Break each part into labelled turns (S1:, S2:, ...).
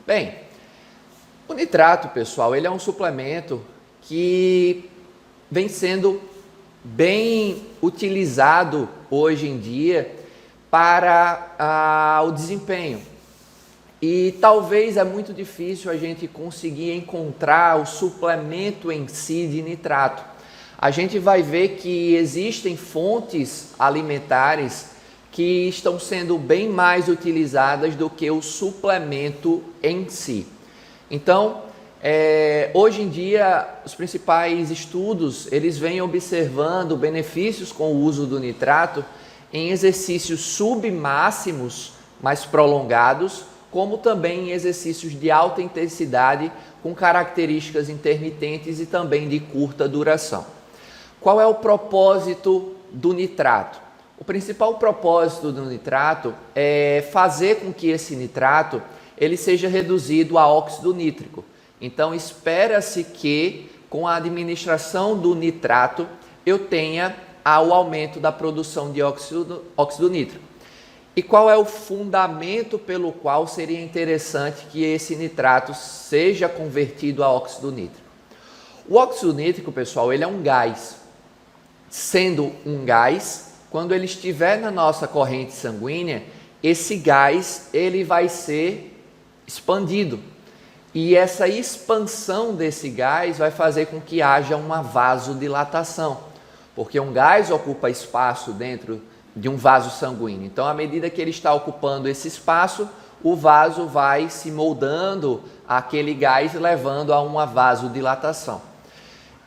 S1: Bem, o nitrato, pessoal, ele é um suplemento que vem sendo bem utilizado hoje em dia para o desempenho. E talvez é muito difícil a gente conseguir encontrar o suplemento em si de nitrato. A gente vai ver que existem fontes alimentares que estão sendo bem mais utilizadas do que o suplemento em si. Então, hoje em dia, os principais estudos, eles vêm observando benefícios com o uso do nitrato em exercícios submáximos, mais prolongados, como também em exercícios de alta intensidade, com características intermitentes e também de curta duração. Qual é o propósito do nitrato? O principal propósito do nitrato é fazer com que esse nitrato ele seja reduzido a óxido nítrico. Então, espera-se que, com a administração do nitrato, eu tenha o aumento da produção de óxido nítrico. E qual é o fundamento pelo qual seria interessante que esse nitrato seja convertido a óxido nítrico? O óxido nítrico, pessoal, ele é um gás. Sendo um gás, quando ele estiver na nossa corrente sanguínea, esse gás ele vai ser expandido. E essa expansão desse gás vai fazer com que haja uma vasodilatação, porque um gás ocupa espaço dentro de um vaso sanguíneo. Então, à medida que ele está ocupando esse espaço, o vaso vai se moldando àquele gás, levando a uma vasodilatação.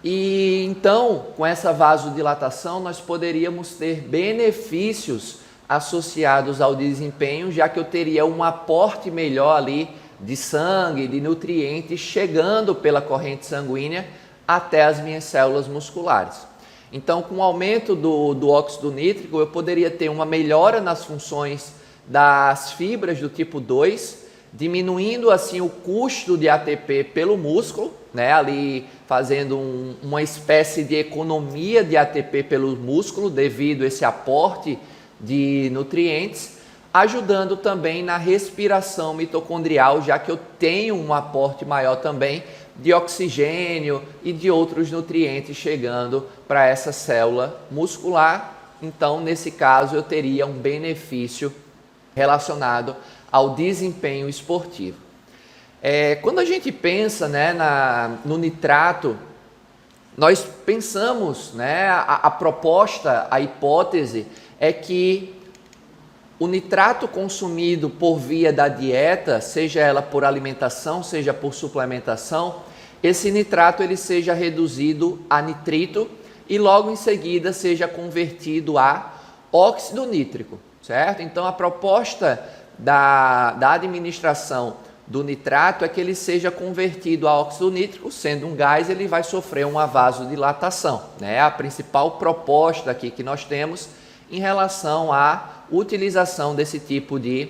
S1: E então, com essa vasodilatação, nós poderíamos ter benefícios associados ao desempenho, já que eu teria um aporte melhor ali de sangue, de nutrientes, chegando pela corrente sanguínea até as minhas células musculares. Então, com o aumento do óxido nítrico, eu poderia ter uma melhora nas funções das fibras do tipo 2, diminuindo assim o custo de ATP pelo músculo, né? Ali fazendo uma espécie de economia de ATP pelo músculo devido a esse aporte de nutrientes, ajudando também na respiração mitocondrial, já que eu tenho um aporte maior também de oxigênio e de outros nutrientes chegando para essa célula muscular. Então, nesse caso, eu teria um benefício relacionado ao desempenho esportivo. Quando a gente pensa, né, no nitrato, nós pensamos, né, a proposta, a hipótese é que o nitrato consumido por via da dieta, seja ela por alimentação, seja por suplementação, esse nitrato ele seja reduzido a nitrito e logo em seguida seja convertido a óxido nítrico, certo? Então a proposta da administração do nitrato é que ele seja convertido a óxido nítrico, sendo um gás, ele vai sofrer uma vasodilatação, né? A principal proposta aqui que nós temos em relação à utilização desse tipo de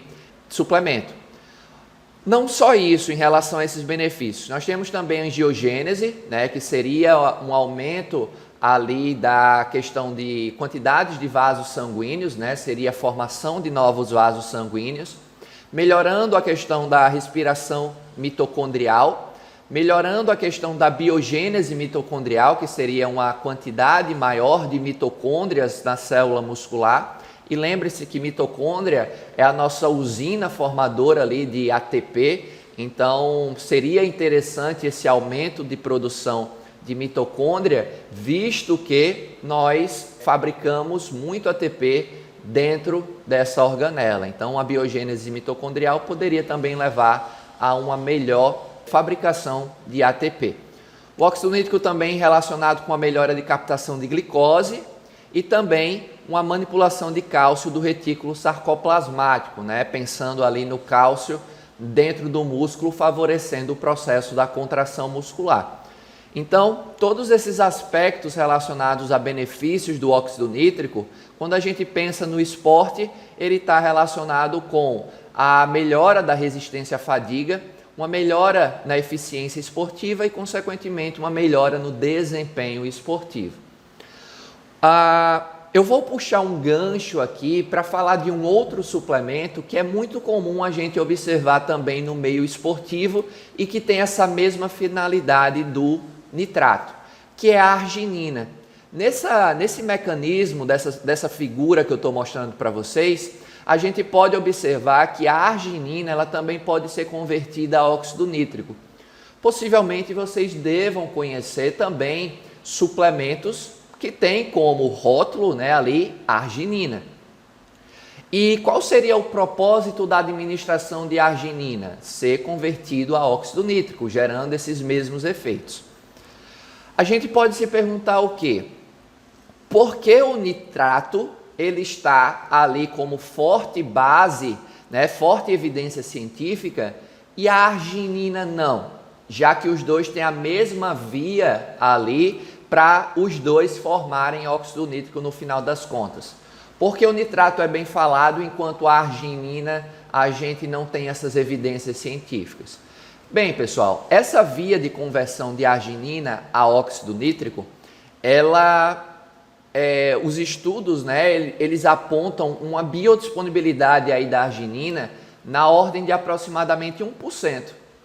S1: suplemento. Não só isso em relação a esses benefícios, nós temos também a angiogênese, né, que seria um aumento ali da questão de quantidades de vasos sanguíneos, né, seria a formação de novos vasos sanguíneos, melhorando a questão da respiração mitocondrial, melhorando a questão da biogênese mitocondrial, que seria uma quantidade maior de mitocôndrias na célula muscular. E lembre-se que mitocôndria é a nossa usina formadora ali de ATP, então seria interessante esse aumento de produção de mitocôndria, visto que nós fabricamos muito ATP dentro dessa organela. Então a biogênese mitocondrial poderia também levar a uma melhor fabricação de ATP. O óxido nítrico também relacionado com a melhora de captação de glicose e também uma manipulação de cálcio do retículo sarcoplasmático, né? Pensando ali no cálcio dentro do músculo, favorecendo o processo da contração muscular. Então, todos esses aspectos relacionados a benefícios do óxido nítrico, quando a gente pensa no esporte, ele está relacionado com a melhora da resistência à fadiga, uma melhora na eficiência esportiva e, consequentemente, uma melhora no desempenho esportivo. Eu vou puxar um gancho aqui para falar de um outro suplemento que é muito comum a gente observar também no meio esportivo e que tem essa mesma finalidade do nitrato, que é a arginina. Nesse mecanismo, dessa figura que eu estou mostrando para vocês, a gente pode observar que a arginina ela também pode ser convertida a óxido nítrico. Possivelmente vocês devam conhecer também suplementos que tem como rótulo, né, ali arginina. E qual seria o propósito da administração de arginina? Ser convertido a óxido nítrico, gerando esses mesmos efeitos. A gente pode se perguntar o quê? Por que o nitrato ele está ali como forte base, né, forte evidência científica, e a arginina não? Já que os dois têm a mesma via ali para os dois formarem óxido nítrico no final das contas. Porque o nitrato é bem falado, enquanto a arginina a gente não tem essas evidências científicas. Bem, pessoal, essa via de conversão de arginina a óxido nítrico, os estudos, né, eles apontam uma biodisponibilidade aí da arginina na ordem de aproximadamente 1%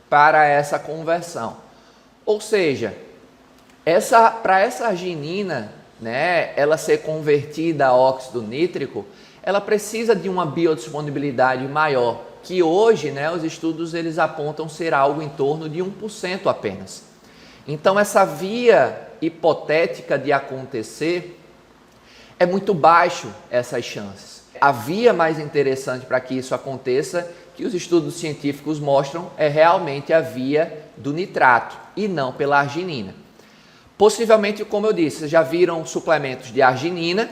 S1: para essa conversão. Ou seja, para essa arginina, né, ela ser convertida a óxido nítrico, ela precisa de uma biodisponibilidade maior, que hoje, né, os estudos eles apontam ser algo em torno de 1% apenas. Então, essa via hipotética de acontecer é muito baixo essas chances. A via mais interessante para que isso aconteça, que os estudos científicos mostram, é realmente a via do nitrato e não pela arginina. Possivelmente, como eu disse, vocês já viram suplementos de arginina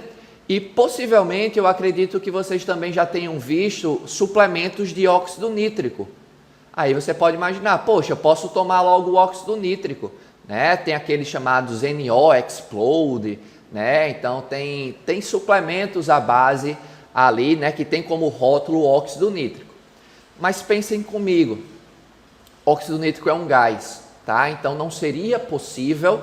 S1: e possivelmente eu acredito que vocês também já tenham visto suplementos de óxido nítrico. Aí você pode imaginar, poxa, eu posso tomar logo o óxido nítrico, né? Tem aqueles chamados NO Explode, né? Então tem suplementos à base ali, né, que tem como rótulo óxido nítrico. Mas pensem comigo, óxido nítrico é um gás, tá? Então não seria possível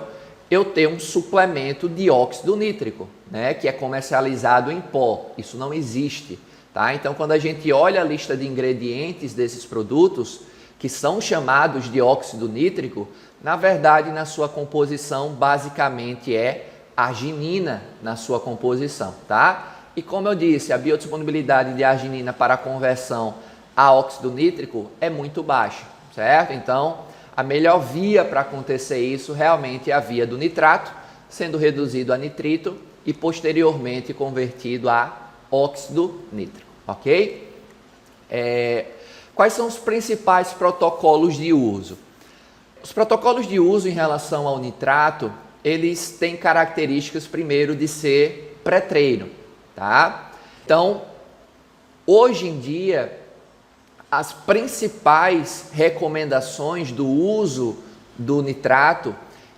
S1: eu ter um suplemento de óxido nítrico, né, que é comercializado em pó. Isso não existe, tá? Então, quando a gente olha a lista de ingredientes desses produtos, que são chamados de óxido nítrico, na verdade, na sua composição, basicamente é arginina na sua composição, tá? E como eu disse, a biodisponibilidade de arginina para a conversão a óxido nítrico é muito baixa, certo? Então, a melhor via para acontecer isso realmente é a via do nitrato, sendo reduzido a nitrito e posteriormente convertido a óxido nítrico, ok? Quais são os principais protocolos de uso? Os protocolos de uso em relação ao nitrato, eles têm características, primeiro, de ser pré-treino, tá? Então, hoje em dia, as principais recomendações do uso do nitrato,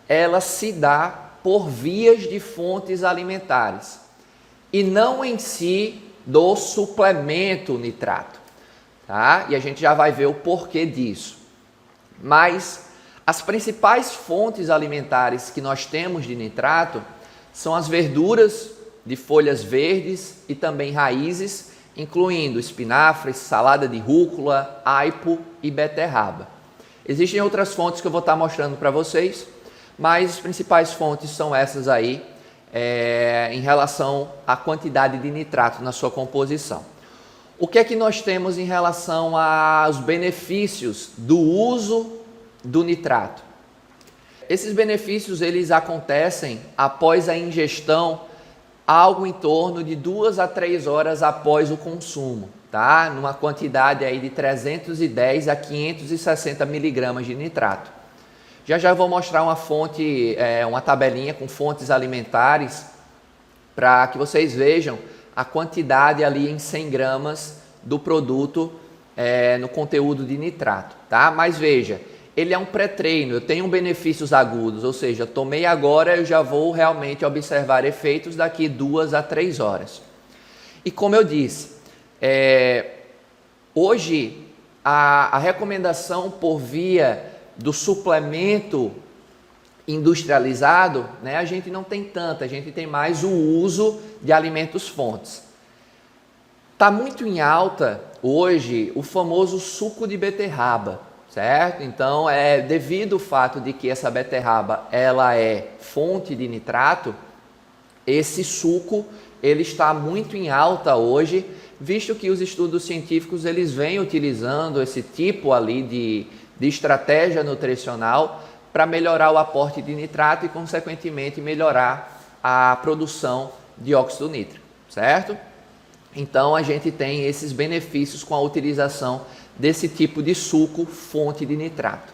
S1: ela se dá por vias de fontes alimentares e não em si do suplemento nitrato, tá? E a gente já vai ver o porquê disso. Mas as principais fontes alimentares que nós temos de nitrato são as verduras de folhas verdes e também raízes, incluindo espinafres, salada de rúcula, aipo e beterraba. Existem outras fontes que eu vou estar mostrando para vocês, mas as principais fontes são essas aí, em relação à quantidade de nitrato na sua composição. O que é que nós temos em relação aos benefícios do uso do nitrato? Esses benefícios eles acontecem após a ingestão, algo em torno de 2 a 3 horas após o consumo, tá? Numa quantidade aí de 310 a 560 miligramas de nitrato. Já vou mostrar uma fonte, uma tabelinha com fontes alimentares para que vocês vejam a quantidade ali em 100 gramas do produto no conteúdo de nitrato, tá? Mas veja, ele é um pré-treino, eu tenho benefícios agudos, ou seja, tomei agora, eu já vou realmente observar efeitos daqui 2 a 3 horas. E como eu disse, hoje a recomendação por via do suplemento industrializado, né, a gente não tem tanta, a gente tem mais o uso de alimentos fontes. Está muito em alta hoje o famoso suco de beterraba, certo? Então, devido ao fato de que essa beterraba ela é fonte de nitrato, esse suco ele está muito em alta hoje, visto que os estudos científicos eles vêm utilizando esse tipo ali de estratégia nutricional para melhorar o aporte de nitrato e, consequentemente, melhorar a produção de óxido nítrico, certo? Então, a gente tem esses benefícios com a utilização desse tipo de suco fonte de nitrato.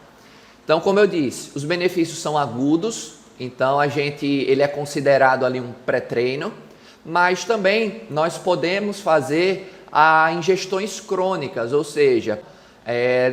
S1: Então, como eu disse, os benefícios são agudos, então ele é considerado ali um pré-treino, mas também nós podemos fazer ingestões crônicas, ou seja,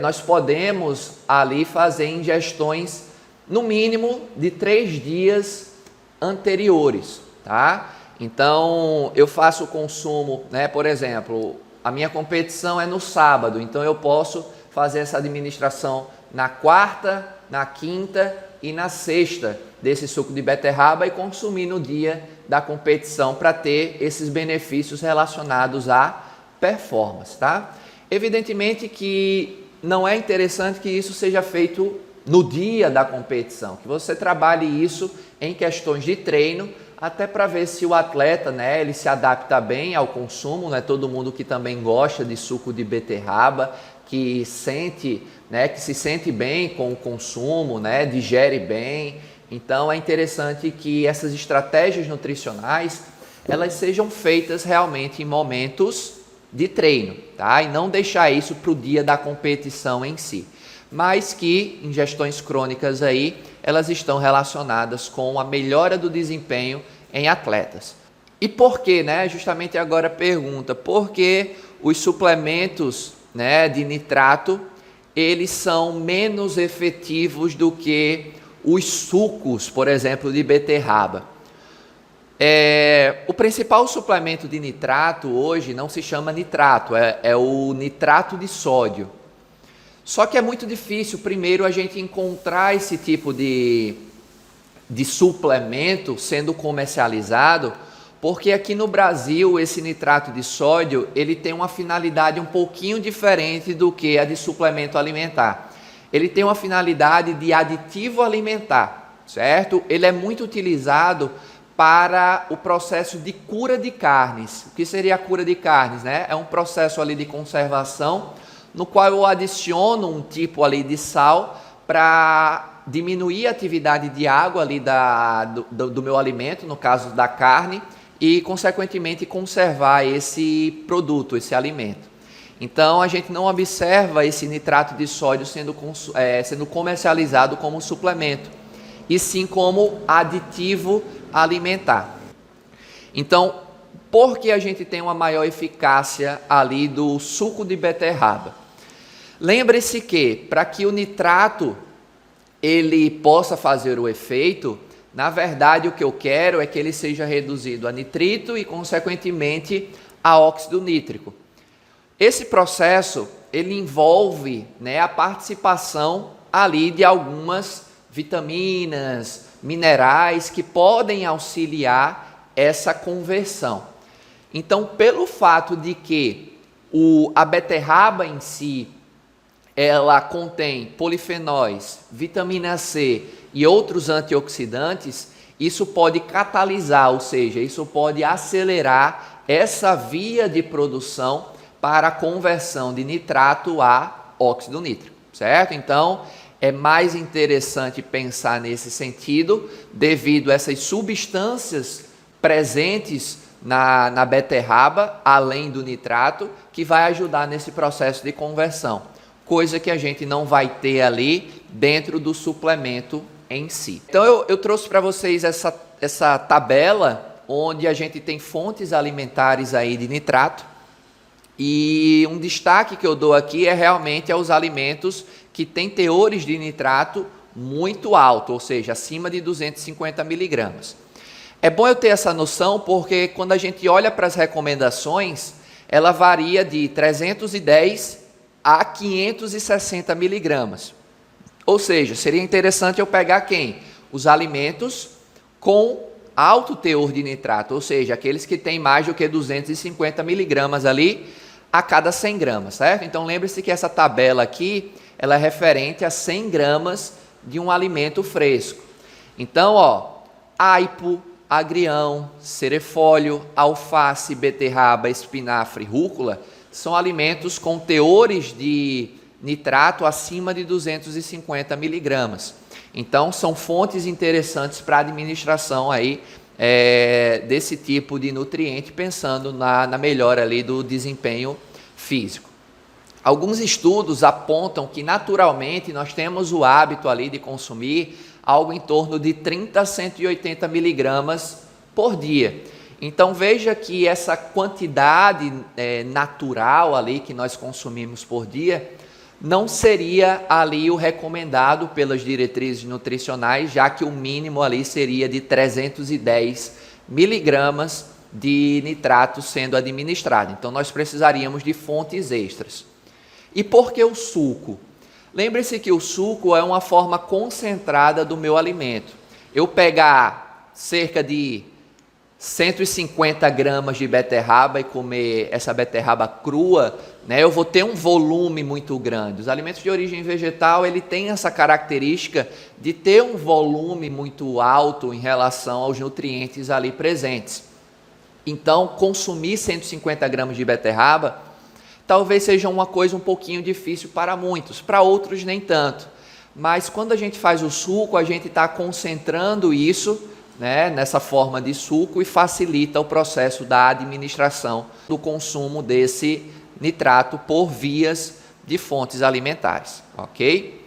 S1: nós podemos ali fazer ingestões no mínimo de 3 dias anteriores, tá? Então, eu faço o consumo, né? Por exemplo, a minha competição é no sábado, então eu posso fazer essa administração na quarta, na quinta e na sexta desse suco de beterraba e consumir no dia da competição para ter esses benefícios relacionados à performance, tá? Evidentemente que não é interessante que isso seja feito no dia da competição, que você trabalhe isso em questões de treino, até para ver se o atleta, né, ele se adapta bem ao consumo, né? Todo mundo que também gosta de suco de beterraba, que se sente bem com o consumo, né, digere bem. Então é interessante que essas estratégias nutricionais, elas sejam feitas realmente em momentos de treino, tá? E não deixar isso para o dia da competição em si. Mas que ingestões crônicas aí, elas estão relacionadas com a melhora do desempenho em atletas. E por que, né? Justamente agora a pergunta, por que os suplementos, né, de nitrato, eles são menos efetivos do que os sucos, por exemplo, de beterraba? O principal suplemento de nitrato hoje não se chama nitrato, é o nitrato de sódio. Só que é muito difícil, primeiro, a gente encontrar esse tipo de suplemento sendo comercializado, porque aqui no Brasil esse nitrato de sódio ele tem uma finalidade um pouquinho diferente do que a de suplemento alimentar. Ele tem uma finalidade de aditivo alimentar, certo? Ele é muito utilizado para o processo de cura de carnes. O que seria a cura de carnes, né? É um processo ali de conservação no qual eu adiciono um tipo ali de sal para diminuir a atividade de água ali do meu alimento, no caso da carne, e consequentemente conservar esse produto, esse alimento. Então a gente não observa esse nitrato de sódio sendo comercializado como suplemento, e sim como aditivo alimentar. Então, por que a gente tem uma maior eficácia ali do suco de beterraba? Lembre-se que para que o nitrato ele possa fazer o efeito, na verdade o que eu quero é que ele seja reduzido a nitrito e consequentemente a óxido nítrico. Esse processo ele envolve, né, a participação ali de algumas vitaminas, minerais que podem auxiliar essa conversão. Então, pelo fato de que a beterraba em si ela contém polifenóis, vitamina C e outros antioxidantes, isso pode catalisar, ou seja, isso pode acelerar essa via de produção para a conversão de nitrato a óxido nítrico, certo? Então, é mais interessante pensar nesse sentido, devido a essas substâncias presentes na beterraba, além do nitrato, que vai ajudar nesse processo de conversão, coisa que a gente não vai ter ali dentro do suplemento em si. Então eu trouxe para vocês essa tabela, onde a gente tem fontes alimentares aí de nitrato, e um destaque que eu dou aqui é realmente aos alimentos que têm teores de nitrato muito alto, ou seja, acima de 250 miligramas. É bom eu ter essa noção porque quando a gente olha para as recomendações, ela varia de 310 a 560 miligramas. Ou seja, seria interessante eu pegar quem? os alimentos com alto teor de nitrato, ou seja, aqueles que têm mais do que 250 miligramas ali a cada 100 gramas, certo? Então lembre-se que essa tabela aqui, ela é referente a 100 gramas de um alimento fresco. Então, aipo, agrião, cerefólio, alface, beterraba, espinafre, rúcula, são alimentos com teores de nitrato acima de 250 miligramas. Então, são fontes interessantes para a administração aí, desse tipo de nutriente, pensando na melhora ali do desempenho físico. Alguns estudos apontam que naturalmente nós temos o hábito ali de consumir algo em torno de 30 a 180 miligramas por dia. Então veja que essa quantidade natural ali que nós consumimos por dia não seria ali o recomendado pelas diretrizes nutricionais, já que o mínimo ali seria de 310 miligramas de nitrato sendo administrado. Então nós precisaríamos de fontes extras. E por que o suco? Lembre-se que o suco é uma forma concentrada do meu alimento. Eu pegar cerca de 150 gramas de beterraba e comer essa beterraba crua, eu vou ter um volume muito grande. Os alimentos de origem vegetal, ele tem essa característica de ter um volume muito alto em relação aos nutrientes ali presentes. Então, consumir 150 gramas de beterraba talvez seja uma coisa um pouquinho difícil para muitos, para outros nem tanto. Mas quando a gente faz o suco, a gente está concentrando isso, nessa forma de suco, e facilita o processo da administração do consumo desse nitrato por vias de fontes alimentares, ok?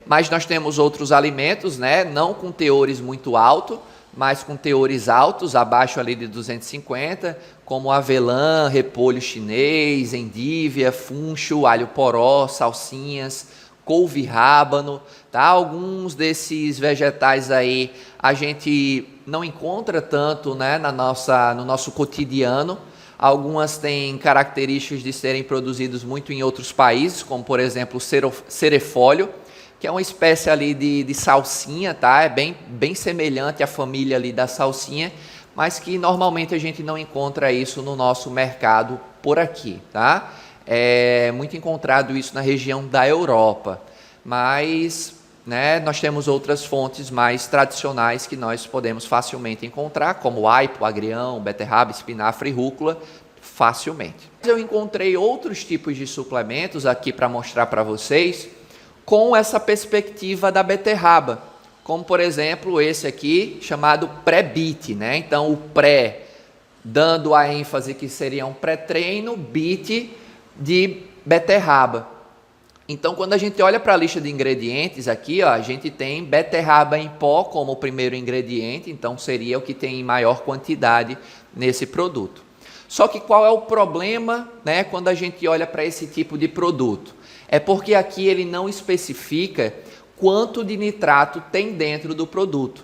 S1: Mas nós temos outros alimentos, não com teores muito altos, mas com teores altos, abaixo ali de 250, como avelã, repolho chinês, endívia, funcho, alho poró, salsinhas, couve-rábano, tá? Alguns desses vegetais aí a gente não encontra tanto, no nosso cotidiano. Algumas têm características de serem produzidos muito em outros países, como por exemplo o cerefólio, que é uma espécie ali de salsinha, tá? É bem semelhante à família ali da salsinha, mas que normalmente a gente não encontra isso no nosso mercado por aqui, tá? É muito encontrado isso na região da Europa, mas nós temos outras fontes mais tradicionais que nós podemos facilmente encontrar, como aipo, agrião, beterraba, espinafre e rúcula, facilmente. Eu encontrei outros tipos de suplementos aqui para mostrar para vocês, com essa perspectiva da beterraba, como por exemplo esse aqui, chamado pré-BIT, Então o pré, dando a ênfase que seria um pré-treino, BIT de beterraba. Então quando a gente olha para a lista de ingredientes aqui, a gente tem beterraba em pó como o primeiro ingrediente, então seria o que tem em maior quantidade nesse produto. Só que qual é o problema, quando a gente olha para esse tipo de produto? É porque aqui ele não especifica quanto de nitrato tem dentro do produto.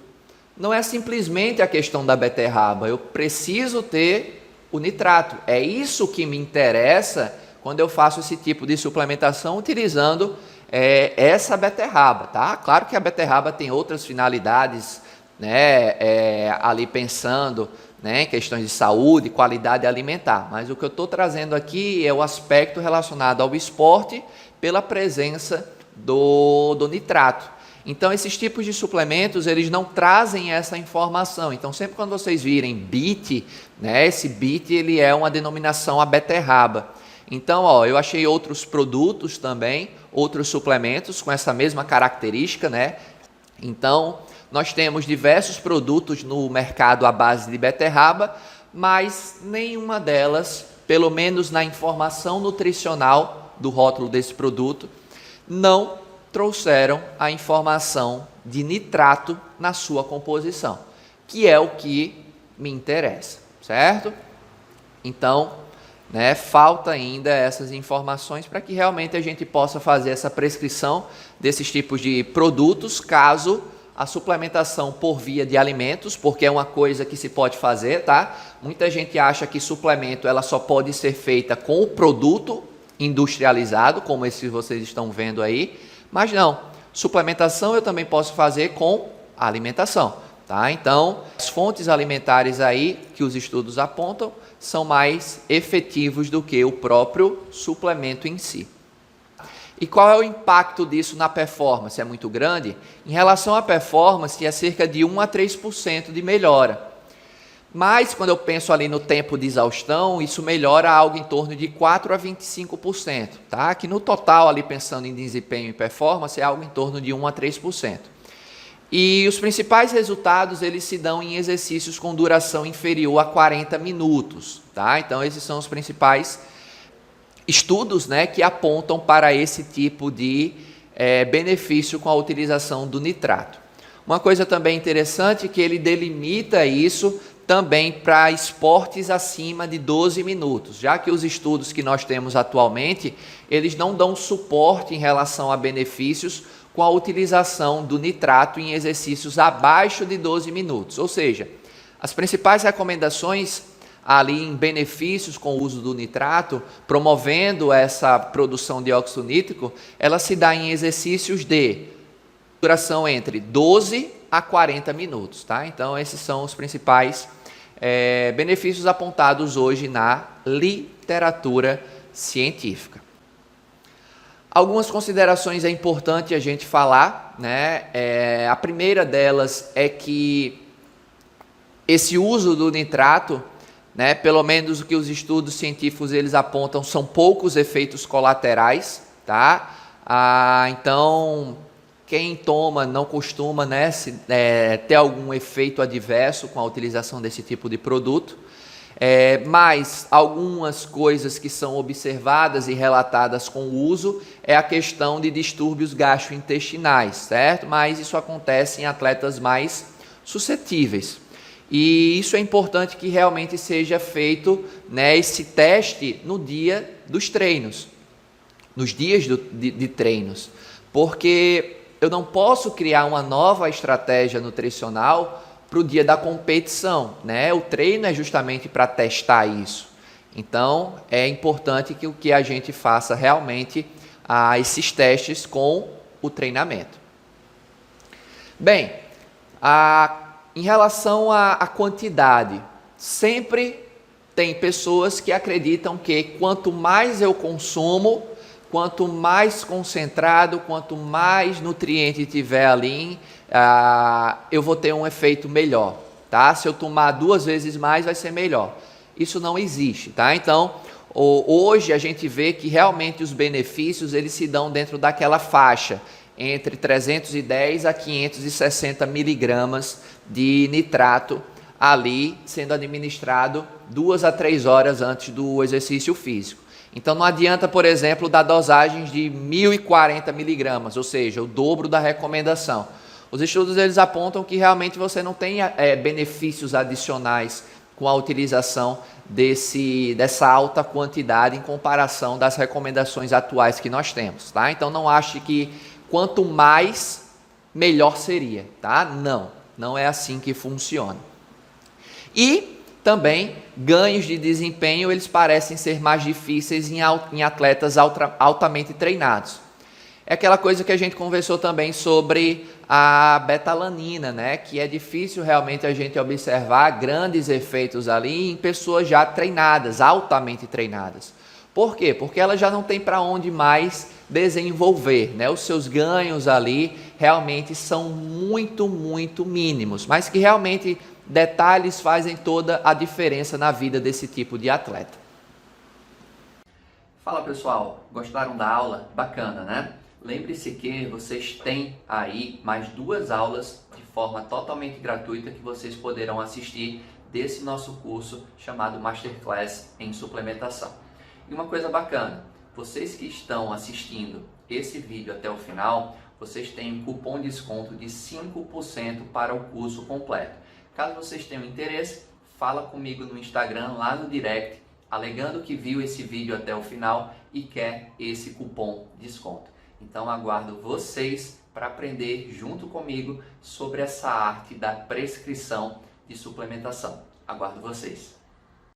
S1: Não é simplesmente a questão da beterraba, eu preciso ter o nitrato. É isso que me interessa quando eu faço esse tipo de suplementação utilizando essa beterraba, tá? Claro que a beterraba tem outras finalidades, ali pensando em questões de saúde, qualidade alimentar, mas o que eu estou trazendo aqui é o aspecto relacionado ao esporte pela presença do nitrato. Então, esses tipos de suplementos, eles não trazem essa informação. Então, sempre quando vocês virem BIT, esse BIT ele é uma denominação a beterraba. Então, eu achei outros produtos também, outros suplementos com essa mesma característica, Então, nós temos diversos produtos no mercado à base de beterraba, mas nenhuma delas, pelo menos na informação nutricional do rótulo desse produto, não trouxeram a informação de nitrato na sua composição, que é o que me interessa, certo? Então, falta ainda essas informações para que realmente a gente possa fazer essa prescrição desses tipos de produtos, caso a suplementação por via de alimentos, porque é uma coisa que se pode fazer, tá? Muita gente acha que suplemento ela só pode ser feita com o produto industrializado, como esse que vocês estão vendo aí, mas não. Suplementação eu também posso fazer com alimentação, tá? Então, as fontes alimentares aí que os estudos apontam são mais efetivos do que o próprio suplemento em si. E qual é o impacto disso na performance? É muito grande? Em relação à performance, é cerca de 1 a 3% de melhora. Mas, quando eu penso ali no tempo de exaustão, isso melhora algo em torno de 4 a 25%. Tá? Que no total, ali pensando em desempenho e performance, é algo em torno de 1 a 3%. E os principais resultados, eles se dão em exercícios com duração inferior a 40 minutos. Tá? Então, esses são os principais estudos, né, que apontam para esse tipo de benefício com a utilização do nitrato. Uma coisa também interessante é que ele delimita isso também para esportes acima de 12 minutos, já que os estudos que nós temos atualmente, eles não dão suporte em relação a benefícios com a utilização do nitrato em exercícios abaixo de 12 minutos. Ou seja, as principais recomendações ali em benefícios com o uso do nitrato, promovendo essa produção de óxido nítrico, ela se dá em exercícios de duração entre 12 a 40 minutos. Tá? Então, esses são os principais benefícios apontados hoje na literatura científica. Algumas considerações é importante a gente falar, né? A primeira delas é que esse uso do nitrato, né, pelo menos o que os estudos científicos eles apontam, são poucos efeitos colaterais, tá? Então, quem toma não costuma, né, ter algum efeito adverso com a utilização desse tipo de produto. Mas algumas coisas que são observadas e relatadas com o uso é a questão de distúrbios gastrointestinais, certo? Mas isso acontece em atletas mais suscetíveis. E isso é importante que realmente seja feito, né, esse teste no dia dos treinos, nos dias de treinos, porque eu não posso criar uma nova estratégia nutricional para o dia da competição, né? O treino é justamente para testar isso. Então, é importante que a gente faça realmente esses testes com o treinamento. Bem, em relação à quantidade, sempre tem pessoas que acreditam que quanto mais eu consumo, quanto mais concentrado, quanto mais nutriente tiver ali, eu vou ter um efeito melhor. Tá? Se eu tomar 2 vezes mais, vai ser melhor. Isso não existe. Tá? Então, hoje a gente vê que realmente os benefícios eles se dão dentro daquela faixa, entre 310 a 560 miligramas de nitrato ali sendo administrado 2 a 3 horas antes do exercício físico. Então não adianta, por exemplo, dar dosagens de 1.040 miligramas, ou seja, o dobro da recomendação. Os estudos eles apontam que realmente você não tem benefícios adicionais com a utilização dessa alta quantidade em comparação das recomendações atuais que nós temos. Tá? Então não ache que quanto mais, melhor seria, tá? Não é assim que funciona. E também, ganhos de desempenho, eles parecem ser mais difíceis em atletas altamente treinados. É aquela coisa que a gente conversou também sobre a betalanina, né? Que é difícil realmente a gente observar grandes efeitos ali em pessoas já treinadas, altamente treinadas. Por quê? Porque ela já não tem para onde mais desenvolver, né? Os seus ganhos ali realmente são muito, muito mínimos, mas que realmente detalhes fazem toda a diferença na vida desse tipo de atleta. Fala pessoal, gostaram da aula? Bacana, né? Lembre-se que vocês têm aí mais 2 aulas de forma totalmente gratuita que vocês poderão assistir desse nosso curso chamado Masterclass em Suplementação. E uma coisa bacana, vocês que estão assistindo esse vídeo até o final, vocês têm um cupom de desconto de 5% para o curso completo. Caso vocês tenham interesse, fala comigo no Instagram, lá no direct, alegando que viu esse vídeo até o final e quer esse cupom de desconto. Então aguardo vocês para aprender junto comigo sobre essa arte da prescrição de suplementação. Aguardo vocês.